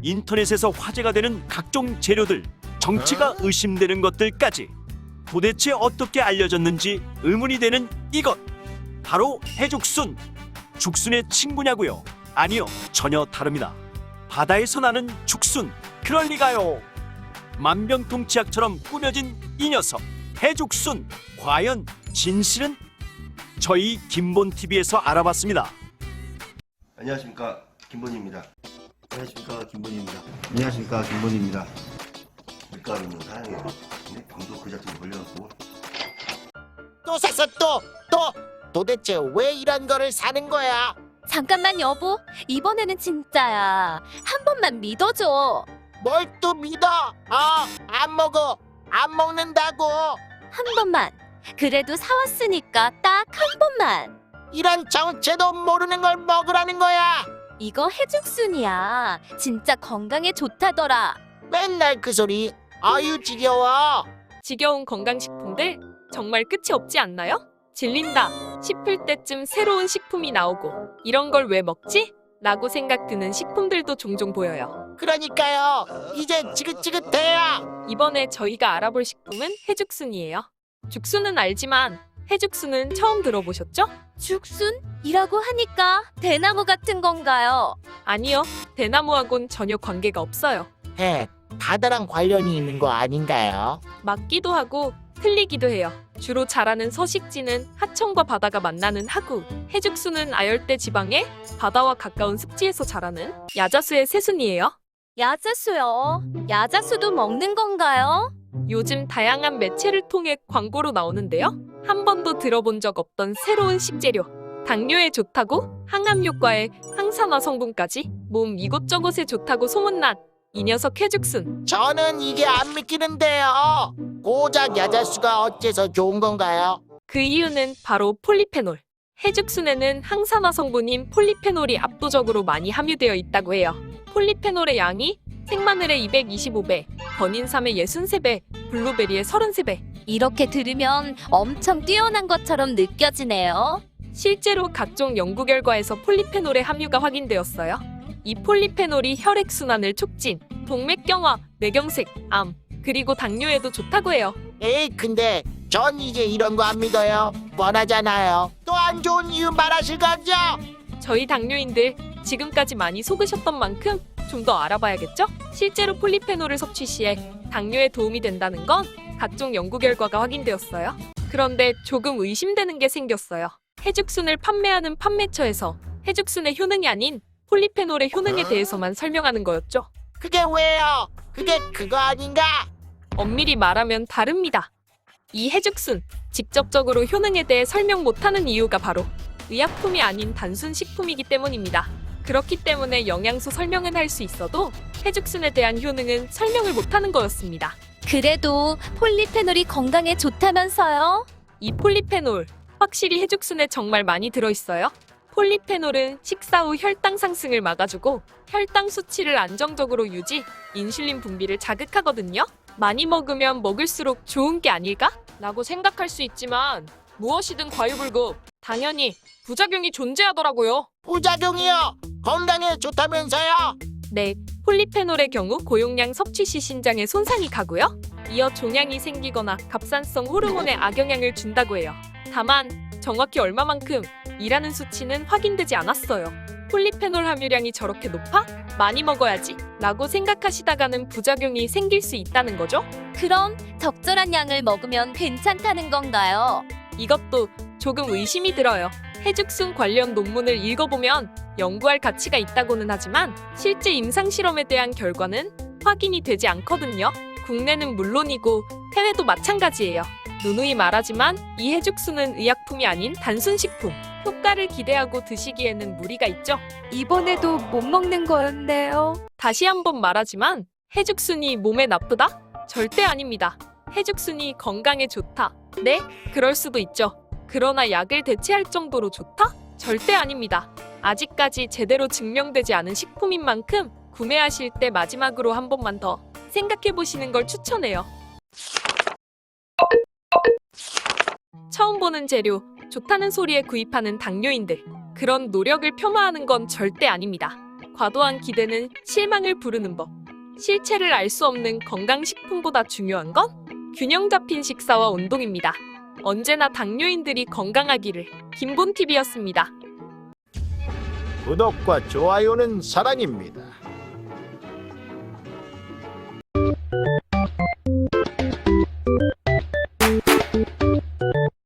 인터넷에서 화제가 되는 각종 재료들, 정체가 의심되는 것들까지 도대체 어떻게 알려졌는지 의문이 되는 이것, 바로 해죽순. 죽순의 친구냐고요? 아니요, 전혀 다릅니다. 바다에서 나는 죽순, 그럴 리가요. 만병통치약처럼 꾸며진 이 녀석, 해죽순. 과연 진실은? 저희 김본TV에서 알아봤습니다. 안녕하십니까, 김본희입니다. 안녕하십니까, 김본희입니다. 안녕하십니까, 김본희입니다. 밀가루는 사랑해요. 근데 방도 그 자체로 걸려갖고. 또 샀어 도대체 왜 이런 거를 사는 거야? 잠깐만 여보, 이번에는 진짜야. 한 번만 믿어줘. 뭘 또 믿어? 안 먹어. 안 먹는다고. 한 번만. 그래도 사왔으니까 딱 한 번만. 이런 정체도 모르는 걸 먹으라는 거야. 이거 해죽순이야. 진짜 건강에 좋다더라. 맨날 그 소리. 아유 지겨워. 지겨운 건강식품들 정말 끝이 없지 않나요? 질린다 싶을 때쯤 새로운 식품이 나오고 이런 걸 왜 먹지? 라고 생각 드는 식품들도 종종 보여요. 그러니까요. 이제 지긋지긋해요. 이번에 저희가 알아볼 식품은 해죽순이에요. 죽순은 알지만 해죽순은 처음 들어보셨죠? 죽순이라고 하니까 대나무 같은 건가요? 아니요, 대나무하고는 전혀 관계가 없어요. 바다랑 관련이 있는 거 아닌가요? 맞기도 하고 틀리기도 해요. 주로 자라는 서식지는 하천과 바다가 만나는 하구, 해죽순은 아열대 지방의 바다와 가까운 습지에서 자라는 야자수의 새순이에요. 야자수요. 야자수도 먹는 건가요? 요즘 다양한 매체를 통해 광고로 나오는데요. 한 번도 들어본 적 없던 새로운 식재료. 당뇨에 좋다고, 항암 효과에 항산화 성분까지 몸 이곳저곳에 좋다고 소문난 이 녀석 해죽순. 저는 이게 안 믿기는데요. 고작 야자수가 어째서 좋은 건가요? 그 이유는 바로 폴리페놀. 해죽순에는 항산화 성분인 폴리페놀이 압도적으로 많이 함유되어 있다고 해요. 폴리페놀의 양이 생마늘의 225배, 버닌삼의 63배, 블루베리의 33배. 이렇게 들으면 엄청 뛰어난 것처럼 느껴지네요. 실제로 각종 연구 결과에서 폴리페놀의 함유가 확인되었어요. 이 폴리페놀이 혈액순환을 촉진, 동맥경화, 뇌경색, 암, 그리고 당뇨에도 좋다고 해요. 근데 전 이제 이런 거 안 믿어요. 뻔하잖아요. 또 안 좋은 이유 말하실 거죠? 저희 당뇨인들 지금까지 많이 속으셨던 만큼 좀 더 알아봐야겠죠? 실제로 폴리페놀을 섭취 시에 당뇨에 도움이 된다는 건 각종 연구 결과가 확인되었어요. 그런데 조금 의심되는 게 생겼어요. 해죽순을 판매하는 판매처에서 해죽순의 효능이 아닌 폴리페놀의 효능에 대해서만 설명하는 거였죠. 그게 왜요? 그게 그거 아닌가? 엄밀히 말하면 다릅니다. 이 해죽순, 직접적으로 효능에 대해 설명 못하는 이유가 바로 의약품이 아닌 단순 식품이기 때문입니다. 그렇기 때문에 영양소 설명은 할 수 있어도 해죽순에 대한 효능은 설명을 못하는 거였습니다. 그래도 폴리페놀이 건강에 좋다면서요? 이 폴리페놀, 확실히 해죽순에 정말 많이 들어있어요. 폴리페놀은 식사 후 혈당 상승을 막아주고 혈당 수치를 안정적으로 유지, 인슐린 분비를 자극하거든요. 많이 먹으면 먹을수록 좋은 게 아닐까? 라고 생각할 수 있지만 무엇이든 과유불급, 당연히 부작용이 존재하더라고요. 부작용이요? 건강에 좋다면서요? 네, 폴리페놀의 경우 고용량 섭취 시 신장에 손상이 가고요. 이어 종양이 생기거나 갑상선 호르몬에 악영향을 준다고 해요. 다만 정확히 얼마만큼 이라는 수치는 확인되지 않았어요. 폴리페놀 함유량이 저렇게 높아? 많이 먹어야지 라고 생각하시다가는 부작용이 생길 수 있다는 거죠. 그럼 적절한 양을 먹으면 괜찮다는 건가요? 이것도 조금 의심이 들어요. 해죽순 관련 논문을 읽어보면 연구할 가치가 있다고는 하지만 실제 임상실험에 대한 결과는 확인이 되지 않거든요. 국내는 물론이고 해외도 마찬가지예요. 누누이 말하지만 이 해죽순은 의약품이 아닌 단순 식품. 효과를 기대하고 드시기에는 무리가 있죠. 이번에도 못 먹는 거였네요. 다시 한번 말하지만 해죽순이 몸에 나쁘다? 절대 아닙니다. 해죽순이 건강에 좋다. 네, 그럴 수도 있죠. 그러나 약을 대체할 정도로 좋다? 절대 아닙니다. 아직까지 제대로 증명되지 않은 식품인 만큼 구매하실 때 마지막으로 한 번만 더 생각해 보시는 걸 추천해요. 처음 보는 재료, 좋다는 소리에 구입하는 당뇨인들. 그런 노력을 폄하하는 건 절대 아닙니다. 과도한 기대는 실망을 부르는 법. 실체를 알 수 없는 건강식품보다 중요한 건 균형 잡힌 식사와 운동입니다. 언제나 당뇨인들이 건강하기를. 김본TV였습니다. 구독과 좋아요는 사랑입니다.